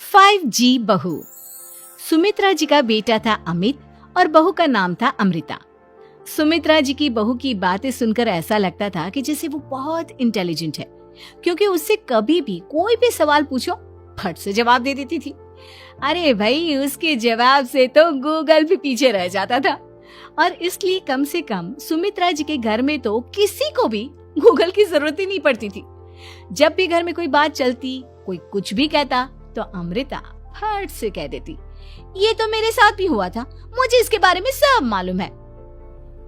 5G बहू। सुमित्रा जी का बेटा था अमित और बहू का नाम था अमृता। सुमित्रा जी की बहू की बातें सुनकर ऐसा लगता था कि जैसे वो बहुत इंटेलिजेंट है, क्योंकि उससे कभी भी कोई भी सवाल पूछो फट से जवाब दे देती थी। अरे भाई, उसके जवाब से तो गूगल भी पीछे रह जाता था। और इसलिए कम से कम सुमित्रा जी के घर में तो किसी को भी गूगल की जरूरत ही नहीं पड़ती थी। जब भी घर में कोई बात चलती, कोई कुछ भी कहता, तो अमृता फट से कह देती, ये तो मेरे साथ भी हुआ था, मुझे इसके बारे में सब मालूम है।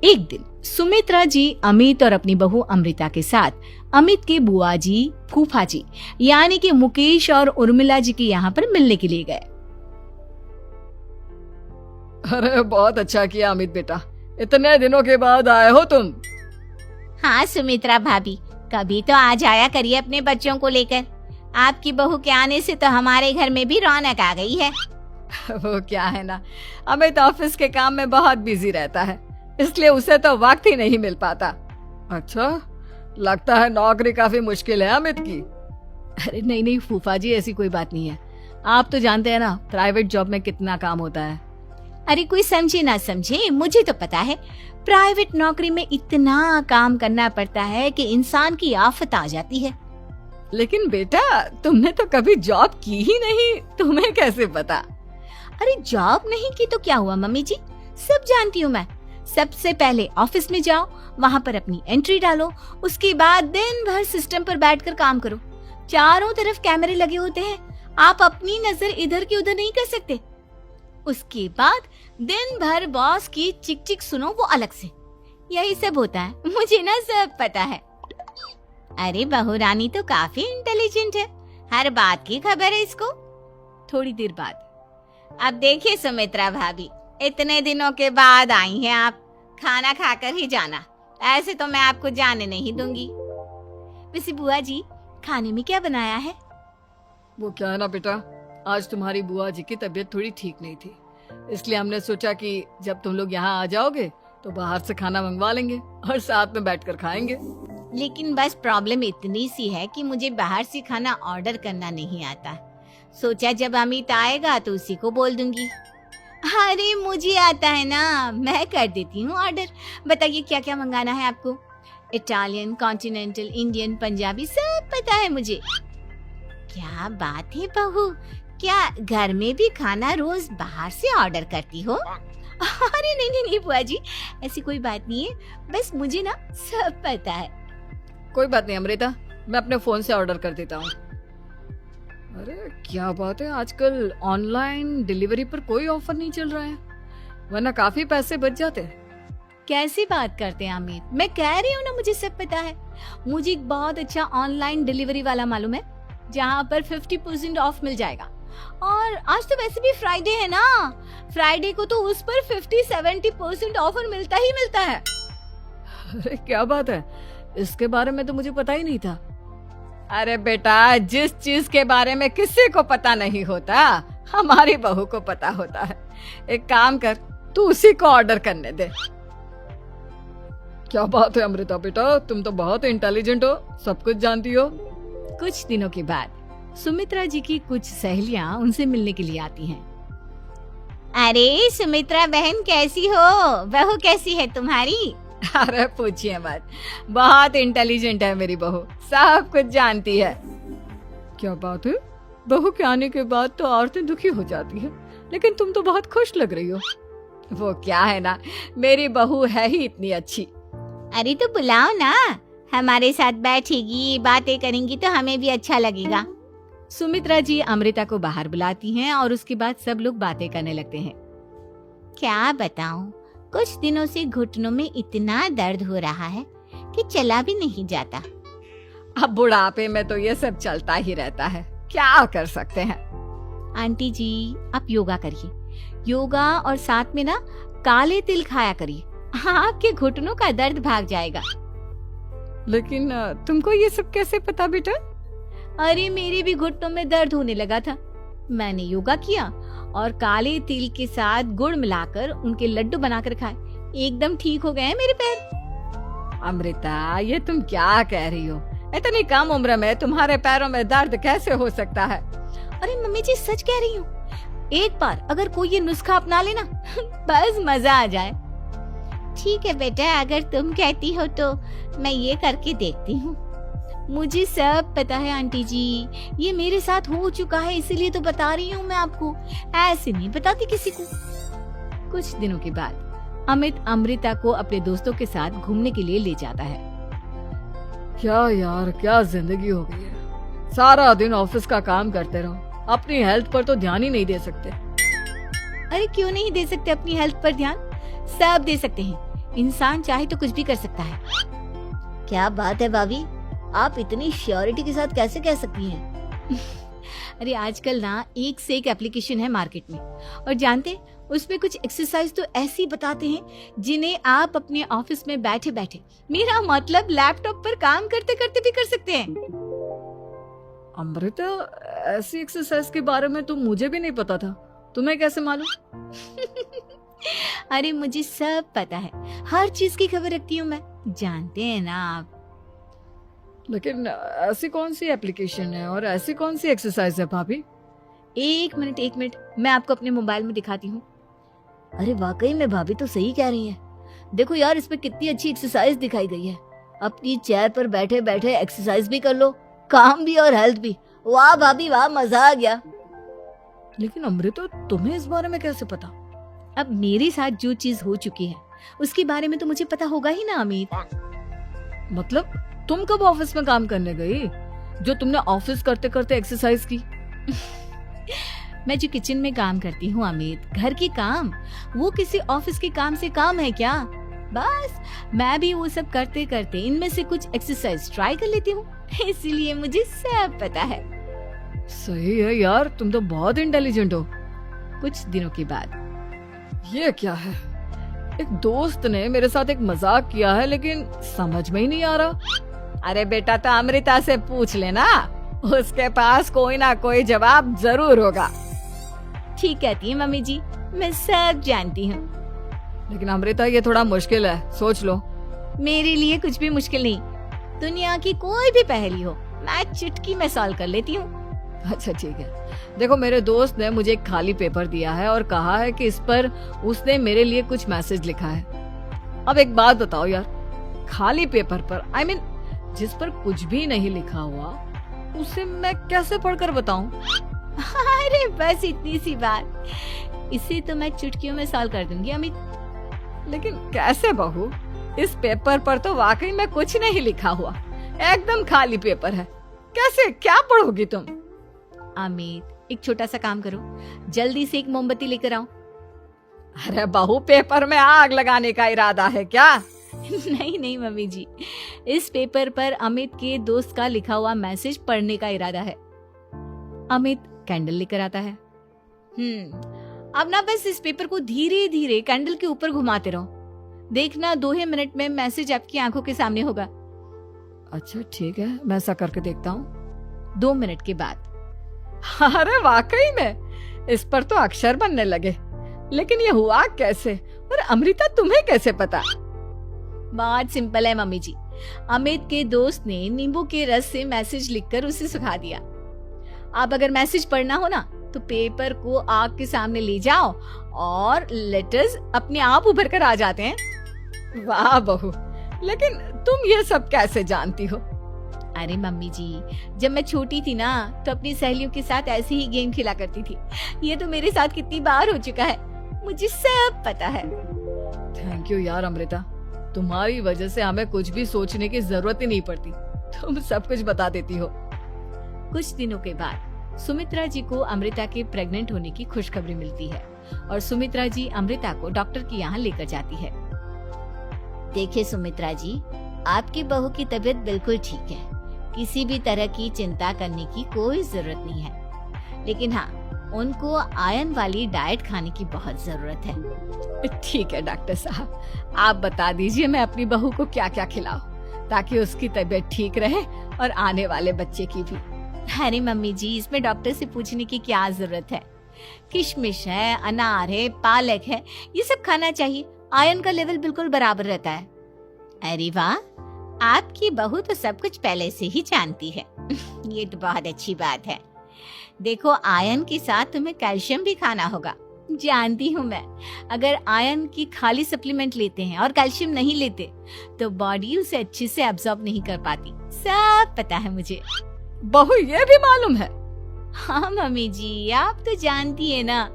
एक दिन सुमित्रा जी अमित और अपनी बहू अमृता के साथ अमित के बुआ जी, फूफा जी यानी कि मुकेश और उर्मिला जी के यहाँ पर मिलने के लिए गए। अरे बहुत अच्छा किया अमित बेटा, इतने दिनों के बाद आए हो तुम। हाँ सुमित्रा भाभी, कभी तो आ जाया करिए अपने बच्चों को लेकर। आपकी बहू के आने से तो हमारे घर में भी रौनक आ गई है। वो क्या है ना, अमित ऑफिस के काम में बहुत बिजी रहता है, इसलिए उसे तो वक्त ही नहीं मिल पाता। अच्छा, लगता है नौकरी काफी मुश्किल है अमित की। अरे नहीं फूफा जी, ऐसी कोई बात नहीं है। आप तो जानते हैं ना प्राइवेट जॉब में कितना काम होता है। अरे कोई समझे ना समझे, मुझे तो पता है प्राइवेट नौकरी में इतना काम करना पड़ता है कि इंसान की आफत आ जाती है। लेकिन बेटा, तुमने तो कभी जॉब की ही नहीं, तुम्हें कैसे पता? अरे जॉब नहीं की तो क्या हुआ मम्मी जी, सब जानती हूँ मैं। सबसे पहले ऑफिस में जाओ, वहाँ पर अपनी एंट्री डालो, उसके बाद दिन भर सिस्टम पर बैठकर काम करो। चारों तरफ कैमरे लगे होते हैं, आप अपनी नजर इधर की उधर नहीं कर सकते। उसके बाद दिन भर बॉस की चिक चिक सुनो, वो अलग से। यही सब होता है, मुझे ना सब पता है। अरे बहू रानी तो काफी इंटेलिजेंट है, हर बात की खबर है इसको। थोड़ी देर बाद, अब देखिए सुमित्रा भाभी, इतने दिनों के बाद आई हैं आप, खाना खाकर ही जाना, ऐसे तो मैं आपको जाने नहीं दूंगी। वैसे बुआ जी, खाने में क्या बनाया है? वो क्या है ना बेटा, आज तुम्हारी बुआ जी की तबीयत थोड़ी ठीक नहीं थी, इसलिए हमने सोचा कि जब तुम लोग यहाँ आ जाओगे तो बाहर से खाना मंगवा लेंगे और साथ में बैठकर खाएंगे। लेकिन बस प्रॉब्लम इतनी सी है कि मुझे बाहर से खाना ऑर्डर करना नहीं आता। सोचा जब अमित आएगा तो उसी को बोल दूंगी। अरे मुझे आता है ना, मैं कर देती हूँ ऑर्डर। बताइए क्या क्या मंगाना है आपको? इटालियन, कॉन्टिनेंटल, इंडियन, पंजाबी, सब पता है मुझे। क्या बात है बहू, क्या घर में भी खाना रोज बाहर से ऑर्डर करती हो? अरे नहीं बुआ जी, ऐसी कोई बात नहीं है, बस मुझे ना सब पता है। कोई बात नहीं अमृता, मैं अपने फोन से ऑर्डर कर देता हूँ। अरे क्या बात है, आजकल ऑनलाइन डिलीवरी पर कोई ऑफर नहीं चल रहा है, वरना काफी पैसे बच जाते हैं। कैसी बात करते हैं अमित, मैं कह रही हूँ ना मुझे सब पता है। मुझे एक बहुत अच्छा ऑनलाइन डिलीवरी वाला मालूम है, जहाँ पर 50% ऑफ मिल जाएगा। और आज तो वैसे भी फ्राइडे है ना, फ्राइडे को तो उस पर 50-70% ऑफर मिलता ही मिलता है। अरे क्या बात है, इसके बारे में तो मुझे पता ही नहीं था। अरे बेटा, जिस चीज के बारे में किसी को पता नहीं होता, हमारी बहू को पता होता है। एक काम कर, तू उसी को ऑर्डर करने दे। क्या बात है अमृता बेटा, तुम तो बहुत इंटेलिजेंट हो, सब कुछ जानती हो। कुछ दिनों के बाद सुमित्रा जी की कुछ सहेलियां उनसे मिलने के लिए आती हैं। अरे सुमित्रा बहन कैसी हो, बहू कैसी है तुम्हारी? अरे पूछिए मत, बहुत इंटेलिजेंट है मेरी बहू, सब कुछ जानती है। क्या बात है, बहू के आने के बाद तो औरतें दुखी हो जाती है, लेकिन तुम तो बहुत खुश लग रही हो। वो क्या है ना, मेरी बहू है ही इतनी अच्छी। अरे तो बुलाओ ना, हमारे साथ बैठेगी, बातें करेंगी तो हमें भी अच्छा लगेगा। सुमित्रा जी अमृता को बाहर बुलाती हैं और उसके बाद सब लोग बातें करने लगते हैं। क्या बताऊं, कुछ दिनों से घुटनों में इतना दर्द हो रहा है कि चला भी नहीं जाता। अब बुढ़ापे में तो ये सब चलता ही रहता है, क्या कर सकते हैं। आंटी जी, आप योगा करिए, योगा और साथ में ना काले तिल खाया करिए, आपके घुटनों का दर्द भाग जाएगा। लेकिन तुमको ये सब कैसे पता बेटा? अरे मेरे भी घुटनों में दर्द होने लगा था, मैंने योगा किया और काले तिल के साथ गुड़ मिलाकर उनके लड्डू बनाकर खाए, एकदम ठीक हो गए हैं मेरे पैर। अमृता, ये तुम क्या कह रही हो? इतनी कम उम्र में तुम्हारे पैरों में दर्द कैसे हो सकता है? अरे मम्मी जी सच कह रही हूँ, एक बार अगर कोई ये नुस्खा अपना लेना बस मजा आ जाए। ठीक है बेटा, अगर तुम कहती हो तो मैं ये करके देखती हूँ। मुझे सब पता है आंटी जी, ये मेरे साथ हो चुका है, इसीलिए तो बता रही हूँ मैं आपको, ऐसे नहीं बताती किसी को। कुछ दिनों के बाद अमित अमृता को अपने दोस्तों के साथ घूमने के लिए ले जाता है। क्या यार, क्या जिंदगी हो गई है। सारा दिन ऑफिस का काम करते रहो, अपनी हेल्थ पर तो ध्यान ही नहीं दे सकते। अरे क्यों नहीं दे सकते अपनी हेल्थ पर ध्यान, सब दे सकते हैं। इंसान चाहे तो कुछ भी कर सकता है। क्या बात है भाभी, आप इतनी श्योरिटी के साथ कैसे कह सकती हैं? अरे आजकल ना एक से एक एप्लीकेशन है मार्केट में, और जानते उसमें कुछ एक्सरसाइज तो ऐसी बताते हैं जिन्हें आप अपने ऑफिस में बैठे बैठे, मेरा मतलब लैपटॉप पर काम करते करते भी कर सकते हैं। अमृता, ऐसी एक्सरसाइज के बारे में तो मुझे भी नहीं पता था, तुम्हें कैसे मालूम? अरे मुझे सब पता है, हर चीज की खबर रखती हूँ मैं, जानते हैं ना आप। लेकिन ऐसी कौन सी एप्लीकेशन है और ऐसी कौन सी एक्सरसाइज है भाभी? एक मिनट, मैं आपको अपने मोबाइल में दिखाती हूँ। अरे वाकई में भाभी तो सही कह रही हैं। देखो यार, इसमें कितनी अच्छी एक्सरसाइज दिखाई गई है। अपनी चेयर पर बैठे बैठे एक्सरसाइज भी कर लो, काम भी और हेल्थ भी। वाह भाभी वाह, मजा आ गया। लेकिन अमृता, तुम्हें इस बारे में कैसे पता? अब मेरे साथ जो चीज हो चुकी है उसके बारे में तो मुझे पता होगा ही ना अमित। मतलब तुम कब ऑफिस में काम करने गई जो तुमने ऑफिस करते करते एक्सरसाइज की? मैं जो किचन में काम करती हूँ अमित, घर के काम, वो किसी ऑफिस के काम से काम है क्या? बस मैं भी वो सब करते करते इनमें से कुछ एक्सरसाइज ट्राई कर लेती हूँ, इसीलिए मुझे सब पता है। सही है यार, तुम तो बहुत इंटेलिजेंट हो। कुछ दिनों के बाद ये क्या है? एक दोस्त ने मेरे साथ एक मजाक किया है, लेकिन समझ में ही नहीं आ रहा। अरे बेटा, तो अमृता से पूछ लेना, उसके पास कोई ना कोई जवाब जरूर होगा। ठीक कहती है मम्मी जी, मैं सब जानती हूँ। लेकिन अमृता, ये थोड़ा मुश्किल है, सोच लो। मेरे लिए कुछ भी मुश्किल नहीं, दुनिया की कोई भी पहेली हो मैं चुटकी में सॉल्व कर लेती हूँ। अच्छा ठीक है, देखो मेरे दोस्त ने मुझे एक खाली पेपर दिया है और कहा है कि इस पर उसने मेरे लिए कुछ मैसेज लिखा है। अब एक बात बताओ यार, खाली पेपर पर, I mean, जिस पर कुछ भी नहीं लिखा हुआ, उसे मैं कैसे पढ़कर बताऊं? अरे बस इतनी सी बात, इसे तो मैं चुटकियों में सॉल्व कर दूंगी अमित। लेकिन कैसे बहू? इस पेपर पर तो वाकई में कुछ नहीं लिखा हुआ, एकदम खाली पेपर है, कैसे, क्या पढ़ोगी तुम? अमित, एक छोटा सा काम करो, जल्दी से एक मोमबत्ती लेकर आओ। अरे बहू, पेपर में आग लगाने का इरादा है क्या? नहीं मम्मी जी, इस पेपर पर अमित के दोस्त का लिखा हुआ मैसेज पढ़ने का इरादा है। अमित कैंडल लेकर आता है। अब ना बस इस पेपर को धीरे धीरे कैंडल के ऊपर घुमाते रहो, देखना 2 ही मिनट में मैसेज आपकी आंखों के सामने होगा। अच्छा ठीक है, मैं ऐसा करके देखता हूँ। 2 मिनट के बाद, अरे वाकई में इस पर तो अक्षर बनने लगे, लेकिन ये हुआ कैसे? और अमृता, तुम्हें कैसे पता? बात सिंपल है मम्मी जी, अमित के दोस्त ने नींबू के रस से मैसेज लिखकर उसे सुखा दिया। अब अगर मैसेज पढ़ना हो ना, तो पेपर को आग के सामने ले जाओ और लेटर्स अपने आप उभर कर आ जाते हैं। वाह बहू, लेकिन तुम ये सब कैसे जानती हो? अरे मम्मी जी, जब मैं छोटी थी ना, तो अपनी सहेलियों के साथ ऐसे ही गेम खेला करती थी। ये तो मेरे साथ कितनी बार हो चुका है, मुझे सब पता है। थैंक यू यार अमृता, तुम्हारी वजह से हमें कुछ भी सोचने की जरूरत ही नहीं पड़ती, तुम सब कुछ बता देती हो। कुछ दिनों के बाद सुमित्रा जी को अमृता के प्रेग्नेंट होने की खुशखबरी मिलती है और सुमित्रा जी अमृता को डॉक्टर के यहाँ लेकर जाती है। देखिए सुमित्रा जी, आपकी बहू की तबीयत बिल्कुल ठीक है, किसी भी तरह की चिंता करने की कोई जरूरत नहीं है, लेकिन हाँ, उनको आयरन वाली डाइट खाने की बहुत जरूरत है। ठीक है डॉक्टर साहब, आप बता दीजिए मैं अपनी बहू को क्या क्या खिलाऊं, ताकि उसकी तबीयत ठीक रहे और आने वाले बच्चे की भी। अरे मम्मी जी, इसमें डॉक्टर से पूछने की क्या जरूरत है, किशमिश है, अनार है, पालक है, ये सब खाना चाहिए, आयरन का लेवल बिल्कुल बराबर रहता है। अरे वाह, आपकी बहू तो सब कुछ पहले से ही जानती है। ये तो बहुत अच्छी बात है। देखो, आयरन के साथ तुम्हें कैल्शियम भी खाना होगा। जानती हूँ मैं, अगर आयरन की खाली सप्लीमेंट लेते हैं और कैल्शियम नहीं लेते तो बॉडी उसे अच्छे से एब्जॉर्ब नहीं कर पाती। सब पता है मुझे। बहू ये भी मालूम है? हाँ मम्मी जी, आप तो जानती है ना,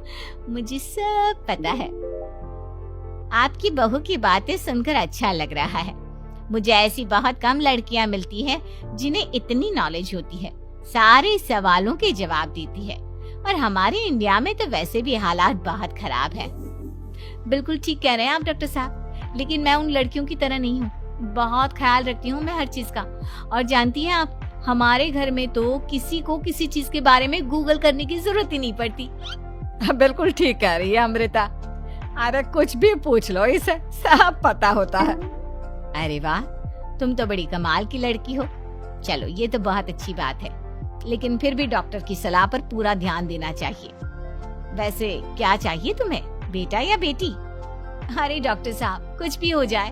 मुझे सब पता है। आपकी बहू की बातें सुनकर अच्छा लग रहा है। मुझे ऐसी बहुत कम लड़कियां मिलती हैं जिन्हें इतनी नॉलेज होती है, सारे सवालों के जवाब देती है। और हमारे इंडिया में तो वैसे भी हालात बहुत खराब है। बिल्कुल ठीक कह रहे हैं आप डॉक्टर साहब, लेकिन मैं उन लड़कियों की तरह नहीं हूँ। बहुत ख्याल रखती हूँ मैं हर चीज का। और जानती हैं आप, हमारे घर में तो किसी को किसी चीज के बारे में गूगल करने की जरूरत ही नहीं पड़ती। बिल्कुल ठीक कह रही है अमृता। अरे कुछ भी पूछ लो, इसे सब पता होता है। अरे वाह, तुम तो बड़ी कमाल की लड़की हो। चलो, ये तो बहुत अच्छी बात है, लेकिन फिर भी डॉक्टर की सलाह पर पूरा ध्यान देना चाहिए। वैसे क्या चाहिए तुम्हें, बेटा या बेटी? अरे डॉक्टर साहब, कुछ भी हो जाए,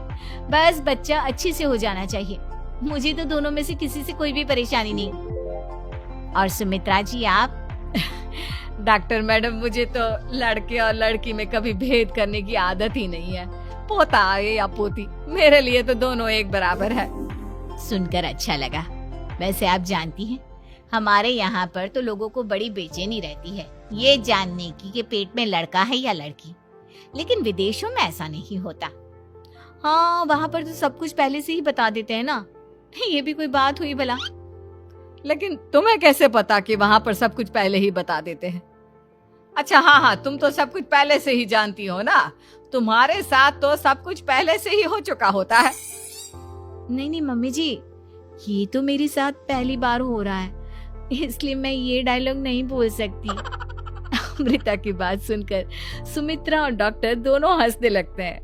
बस बच्चा अच्छे से हो जाना चाहिए। मुझे तो दोनों में से किसी से कोई भी परेशानी नहीं। और सुमित्रा जी आप? डॉक्टर मैडम, मुझे तो लड़के और लड़की में कभी भेद करने की आदत ही नहीं है। पोता आए या पोती, मेरे लिए तो दोनों एक बराबर है। सुनकर अच्छा लगा। वैसे आप जानती हैं, हमारे यहाँ पर तो लोगों को बड़ी बेचैनी रहती है ये जानने की कि पेट में लड़का है या लड़की, लेकिन विदेशों में ऐसा नहीं होता। हाँ, वहाँ पर तो सब कुछ पहले से ही बता देते हैं ना। ये भी कोई बात हुई भला? लेकिन तुम्हें कैसे पता कि वहाँ पर सब कुछ पहले ही बता देते हैं? अच्छा हाँ, तुम तो सब कुछ पहले से ही जानती हो ना। तुम्हारे साथ तो सब कुछ पहले से ही हो चुका होता है। नहीं मम्मी जी, ये तो मेरे साथ पहली बार हो रहा है, इसलिए मैं ये डायलॉग नहीं बोल सकती। अमृता की बात सुनकर सुमित्रा और डॉक्टर दोनों हंसने लगते हैं।